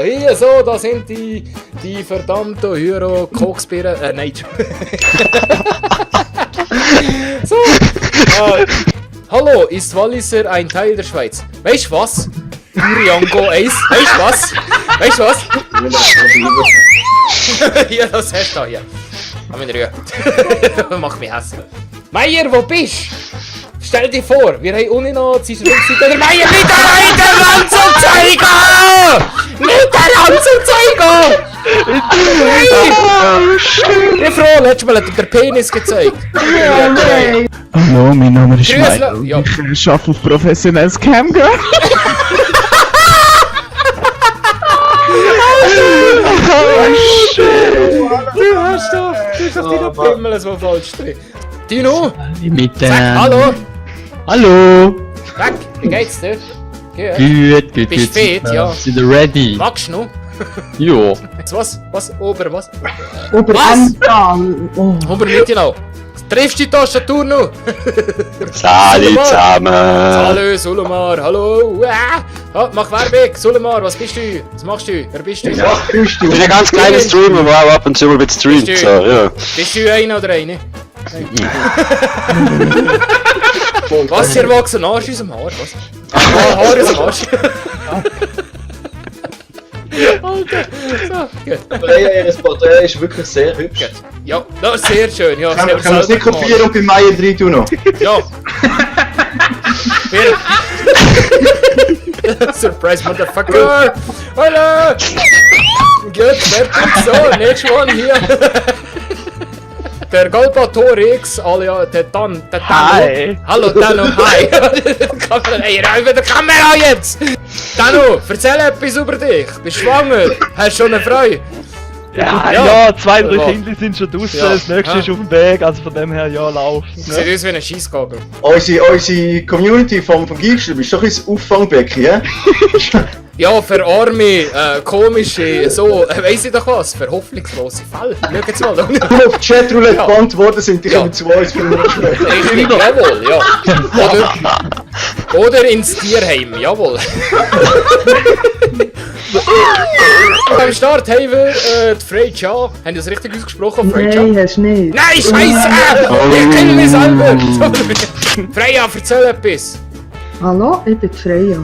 hier, so, da sind die verdammten Hyro-Koksbeeren. Nein. So. Hallo, ist Walliser ein Teil der Schweiz? Weißt du was? Triango 1. Weißt du was? Weißt du was? Hier, das hast du da hier. Komm in Ruhe. Mach mich hässlich. Meier, wo bist du? Stell dir vor, wir haben unten noch die Rückseite der Meier mit der Anzeiger! Mit der Anzeiger! Ich bin froh, letztes Mal hat er den Penis gezeigt. Hallo, mein Name ist Grüßle. Mike. Ja. Ich arbeite auf professionelles Camgirl. Du hast doch deine Pimmel so falsch drin. Dino, Mit sag Hallo. Hallo. Weg, wie geht's dir? Gut. Gut. Bist fit, ja. Sind ihr ready? Magst du noch? Jo. Was? Ober was? Oberamtal. Oh. Ober Mitte noch. Triffst du die Tastatur noch? Salut zusammen! Hallo Sulemar, hallo! Mach Werbung! Sulemar, was bist du? Was machst du? Wer bist du? Ich bin ein ganz kleiner Streamer, der auch ab und zu mal streamt. So, ja. Bist du einer oder eine? Was, ihr wächst ein Arsch aus dem Haar? Was? Haar aus dem Arsch? Alter! So, gut. Ihr Porträt ist wirklich sehr hübsch. Gut. Ja, das ist sehr schön. Ja, Kann man es nicht kopieren und bei Meier rein tun noch? Ja! Surprise, Motherfucker! Hallo! Gut, fertig, so, next one hier. Der Galbator X, alias der Dano. Hi. Hallo Dano, hi! Ey, räume die Kamera jetzt! Dano, erzähl etwas über dich. Bist du schwanger? Hast du schon eine Frau? Ja, 2, 3 Kinder sind schon draußen, Ja. das nächste ist auf dem Weg, also von dem her, ja, laufen. Sieht aus wie ein Scheissgabel. Unsere Community vom Geekstube ist doch ein Auffangbecken, ja? Ja, für arme, komische, so, weiss ich doch was, für hoffnungslose Fälle. Schau jetzt mal da. Die auf die Chatroulette Ja. beantwortet sind, die Ja. kommen zu uns für den Gespräch. Richtig, jawohl, ja. Oder ins Tierheim, jawohl. Am Start haben wir die Freya. Haben die das richtig ausgesprochen, Freya? Nein, hast du nicht. Nein, Scheiße! Ich kenne mich selber! Freya, erzähl etwas! Hallo, ich bin die Freya.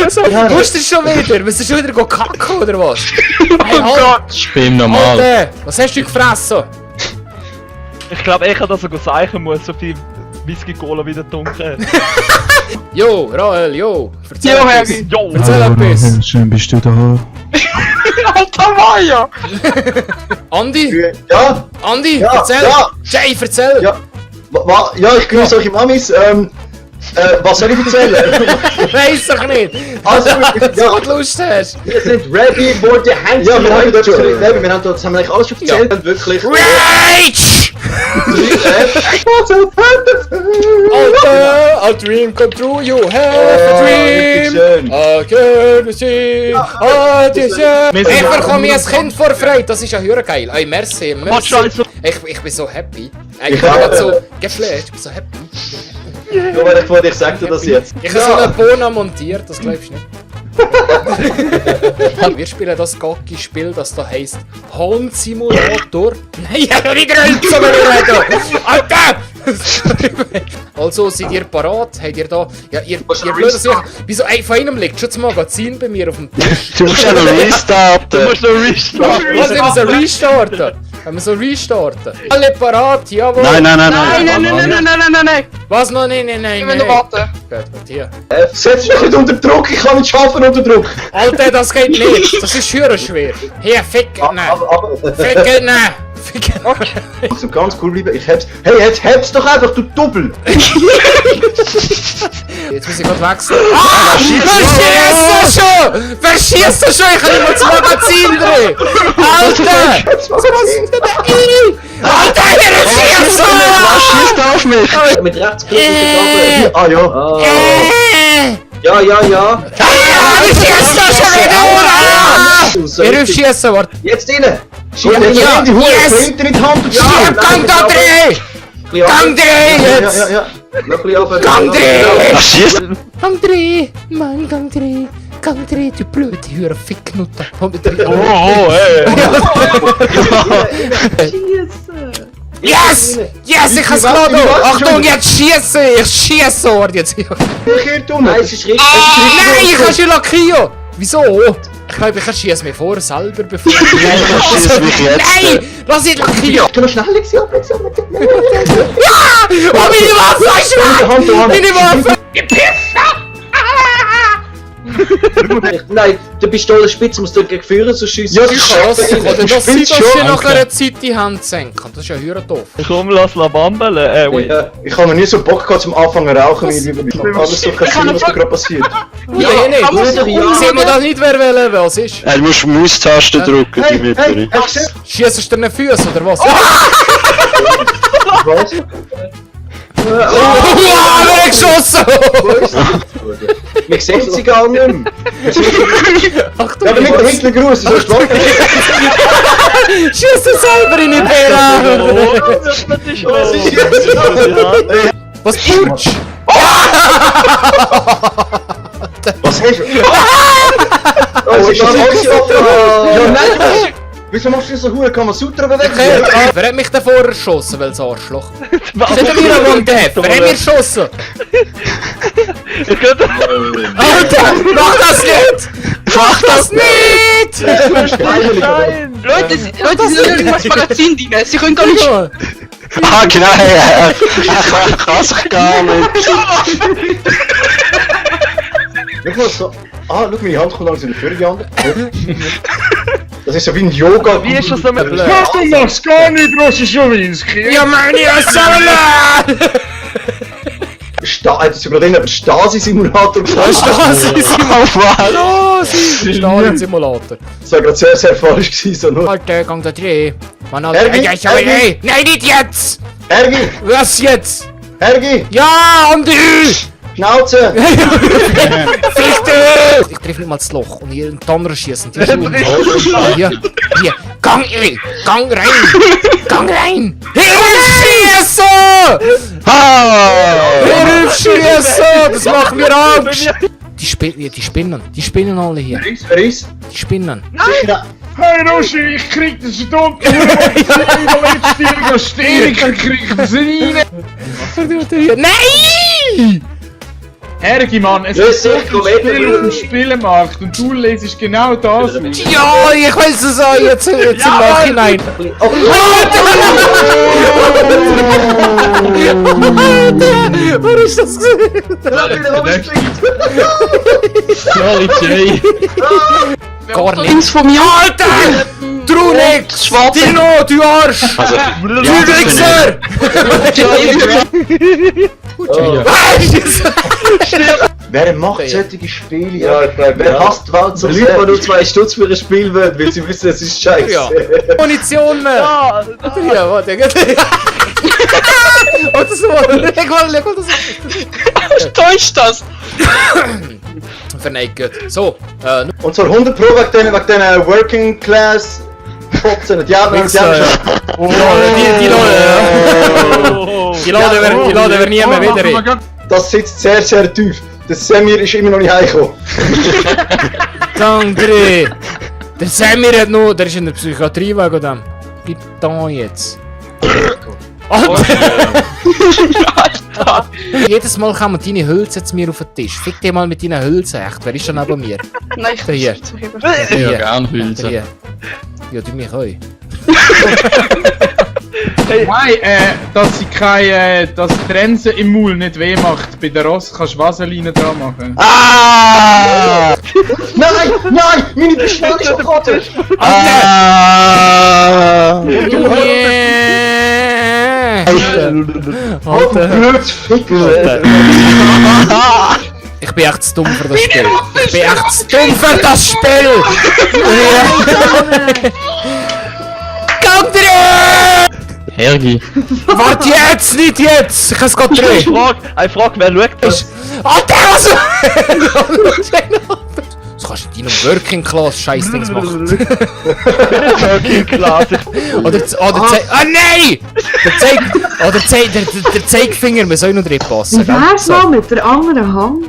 So, musst du schon wieder? Willst du schon wieder kacken oder was? Hey, Gott! Ich bin normal. Alter, was hast du gefressen? Ich glaube echt, dass er zeichnen muss, so viel Whisky-Cola wieder dunkel. Jo, Rahel, jo, erzähl etwas! Jo! Erzähl etwas! Schön bist du da. Andi? Ja, Andi, Ja, erzähl! ja. Jay, erzähl! ja. Ja, ich grüße eure Mamis. Was soll ich erzählen? Weiss doch nicht! Also, ja, Was du Lust hast! wir sind ready for the hands. Ja, wir haben dort schon wir haben das haben wir eigentlich alles schon erzählt. Ja. Wirklich. Rage! Alter, a dream come true, you have a dream! schön. I can see, Ich bekomme mir ein Kind vor Freude, das ist ja höher geil. Ey, merci, merci. Ich bin so happy. Ich bin grad so geflasht, ich bin so happy. Nur weil ich vor dir sagte das jetzt. Ich habe so eine Bona montiert, das glaubst du nicht. Wir spielen das Gocki-Spiel, das da heisst Hond Simulator. Nein, ich hab wieder Hund zu mir reden! Alter! Also, seid ihr parat? Habt ihr da... Ja, ihr blöder Sicht... Wieso, ey, von einem liegt schon das Magazin bei mir auf dem Tisch. Du musst ja noch restarten! Du musst noch restarten! Was, wir so restarten? Wenn wir so restarten? Alle parat, jawohl! Nein! Nein. Was noch? Nein. Ich will noch warten. Gut, hier. Setz mich nicht unter Druck, ich kann nicht arbeiten unter Druck. Alter, das geht nicht! Das ist schwer schwer! Hier, fick! Nein! Aber Fick! Nein! Fick! so ganz cool bleiben, ich hab's. Hey, jetzt hab's doch einfach, du Doppel! Jetzt muss ich gerade wechseln. Ah! Verschießt du schon! Verschießt du schon! Ich kann nicht mal das Magazin drehen! Alter! Was ist denn? Alter, hier ist schießt Was schießt auf mich? Mit Rechtsklick auf die Tafel. Ah, ja. Ja. Ich schießt du schon wieder! Ihr schießen, warte! Jetzt rein! Schieb Ja, die Hure, yes. Flinte in die Hand und Schieb, Gang da drehen! Gang drehen jetzt! Ja. Noch ein bisschen runter. Gang drehen! Was schießt? Gang drehen! Mann, Gang drehen! Gang dreh, du blöde Hure, Ficknutte. Komm mit rein. Yes! Yes, ich hab's geladen! Achtung, jetzt schieße! Ich schieße Ort jetzt! Nein, es ist richtig. Nein, ich kann schon Lakio! Wieso? Ich glaube, ich schieße mich vor, selber bevor ich... Nein! Lass nicht Lakio! Ich kann noch schnell gewesen, aber jetzt Ja! Oh, meine Waffe ist weg! Meine Waffe! Nein, der Pistolenspitze muss dort gegen Führer so schiessen. Ja, krass! Oder das sieht schon. schon nach einer Zeit die Hand senken. Das ist ja hure doof. Komm, lass la bambeln. Wait. Ja, ich habe noch nie so Bock gehabt zum Anfangen rauchen, wie alles so kassieren, was da gerade passiert. Ja, nicht! Sehen wir das nicht, wer will, was ist? Du musst Maustaste drücken, Dimitri. Schießt du dir den Füße oder was? Was? Wow, wer hat geschossen? Wir sehen sie gar nicht mehr. Achtung, Ja, aber nicht der hinten Gruß, so schwach. schießt du selber in die Beere! Was putsch? Was hast du? Oh, ist das alles ja, nein! Wieso machst du so hohe Kamasutra bewegen? Wer hat mich denn vorher erschossen, welches Arschloch? Steht mir noch am Depp? Wer hat mich erschossen? Alter, mach das nicht! Mach das nicht! Leute, sie sind irgendwas Magazin drin. Sie können gar nicht. Ah, genau, er kann sich gar nicht. Schau mal so. Ah, schau, meine Hand kommt langsam in die Führung. Das ist so wie ein Yoga. Wie ist das so mit blöd? Du machst gar nicht, Roschewinski! Ja, meine Sammler! Jetzt sogar den Stasi-Simulator gesagt. Stasi-Simulator! Stasi-Simulator. Das war gerade sehr, sehr falsch gewesen. So nur. Alter, gang da dreh. Mann, Alter. Ergi, Ey, Ergi. nein, nicht jetzt! Ergi! Was jetzt? Ergi! Ja, Andi! Schnauze! Fichte! Ich treffe nicht mal das Loch und hier in die anderen schießen. Die sind hier, hier. Gang rein! Gang rein! Hilfschießen! Hilfschießen! Das macht mir Angst! Die spinnen alle hier. Wer ist? Die spinnen. Sicher. Hey Roschi, ich krieg das verdammte Überlebenstier Stehung, dann krieg ich das rein! Nein! Ergi Mann, es Ja, ist so sicher, viel Spiel auf dem Spielemarkt und du lesest genau das aus. Ja, ich weiß es auch jetzt im Nachhinein. Oh, Alter, was ist das? Sorry Jay. Gar nicht. Links von mir. Alter! Trunik! Dino, du Arsch! Also, Du Wichser! wer macht solche Spiele? Ja, ich glaube, Wer hasst die Welt so Leute, sehr? die nur 2 Stutz für ein Spiel wollen, weil sie wissen, es ist scheiße. Ja. Munition mehr! Ja, Ja, warte. Und das war. Leg mal das. Täuscht das? Verneigt. So, Und zwar 100 Pro wegen den Working Class Fotzen. Die haben schon. die laden wir nie mehr wieder in. Das sitzt sehr, sehr tief. Der Semir ist immer noch nicht heimgekommen. Danke! Der Samir hat noch. Der ist in der Psychiatrie wegen dem. Gib da jetzt. Alter! Jedes Mal kommen deine Hülsen zu mir auf den Tisch. Fick dich mal mit deinen Hülsen, echt. Wer ist schon neben mir? Nein, ich Der hier. nicht zuheben. Ja, gern Hülse. Hier. Ja, du mich auch. Nein, dass sie keine, dass die Trense im Maul nicht weh macht. Bei der Ross kannst du Vaseline dran machen. Ah! Nein! Nein! Meine Pistole ist abgekottet! Ah! Alter. Blöd Ficker! Ich bin echt zu dumm für das Spiel. Ich bin echt zu dumm für das Spiel! Gang drin! Ergi. Warte jetzt, nicht jetzt! Ich kann es gerade drehen! Eine Frage, wer schaut das? Alter, was? Das kannst du in deinem Working Class Scheißdings machen. Working Class. Oder ah nein! Der Zeigefinger muss auch noch drin passen. Wie wär's mal mit der anderen Hand?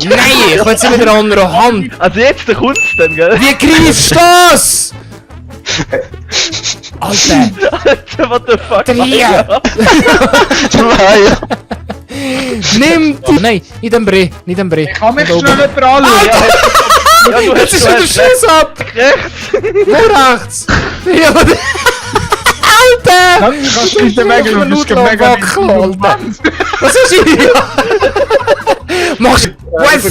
Nein, ich will jetzt mit der anderen Hand. Also jetzt kommt's dann, gell? Wie greifst du das? Alter, Alter, what the fuck? Dreh! Nimm die... Nein, nicht am Brei, nicht am Brei. Kann mich Da oben. schnell jemand anschauen? Ja, du Jetzt ist schon der Schuss ab! rechts! Wo rechts? Ja, aber... Alter! Dann kannst du nicht weg, du bist mega wackeln, Alter! Was ist hier? Machst du... What's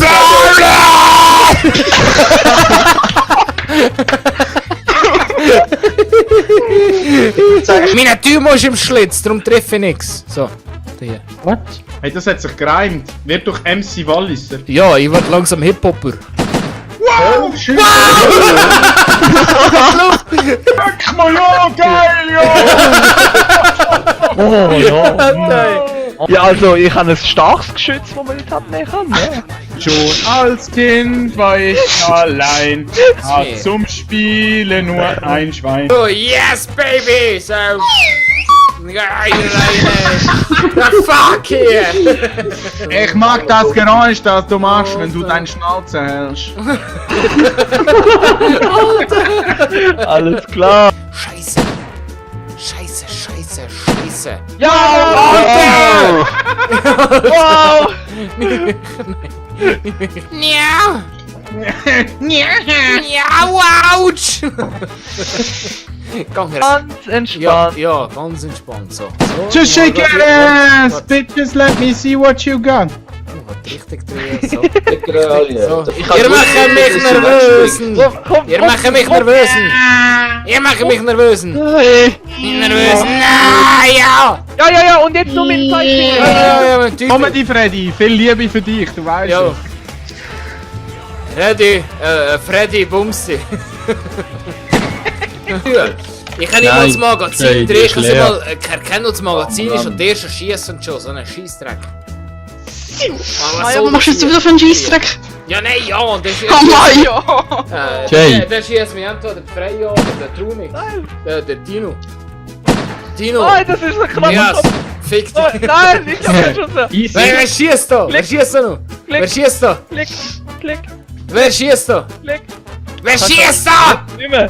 Meine Tür ist im Schlitz, darum treffe ich nix. So, hier. Hey, das hat sich gereimt. Wird durch MC Walliser. Ja, ich werd langsam Hip-Hopper. Wow! Schön! Guck mal, ja, geil, ja! Oh ja! Ja, also ich habe ein starkes Geschütz, das man nicht abnehmen kann, ne? Schon als Kind war ich allein, hat zum Spielen nur ein Schwein. Oh, yes, baby! So... Geil, the fuck here! Ich mag das Geräusch, das du machst, wenn du deine Schnauze hältst. Alles klar! Scheiße! Scheiße, scheiße, scheiße! Ja! Alter! Wow! Miau! Miau, ouch! Gang her. Ganz entspannt! Ja, ganz entspannt, so. Just shake your ass, bitches, let me see what you got. Richtig drehen, so. So. Ihr macht mich nervösen! Komm, Ihr macht mich nervösen! Ihr macht mich nervösen! Nervösen! Nein, ja! Ja, und jetzt nur mit Zeichen! Ja, natürlich. Comedy Freddy, viel Liebe für dich, du weißt Ja. es. Freddy Bumsi. Ich kann nicht mal das Magazin drehen, ich erkenne das Magazin ist und der erste schießt und schon, so einen Scheissdreck. Ah ja, was machst du jetzt wieder für einen Scheissdreck? Ja, nein, ja, und der schießt... Oh mein ja! Jay. Der schießt mich entweder der Freya oder der Trunix. Der Dino. Dino! Nein, das ist ein knapp! Yes! Fick Oh, dich! nein, ich hab den Schuss! Wer schießt da? Wer schießt da noch? Wer schießt da? Klick, klick, Wer schießt da? klick! Wer schießt da? Nicht mehr!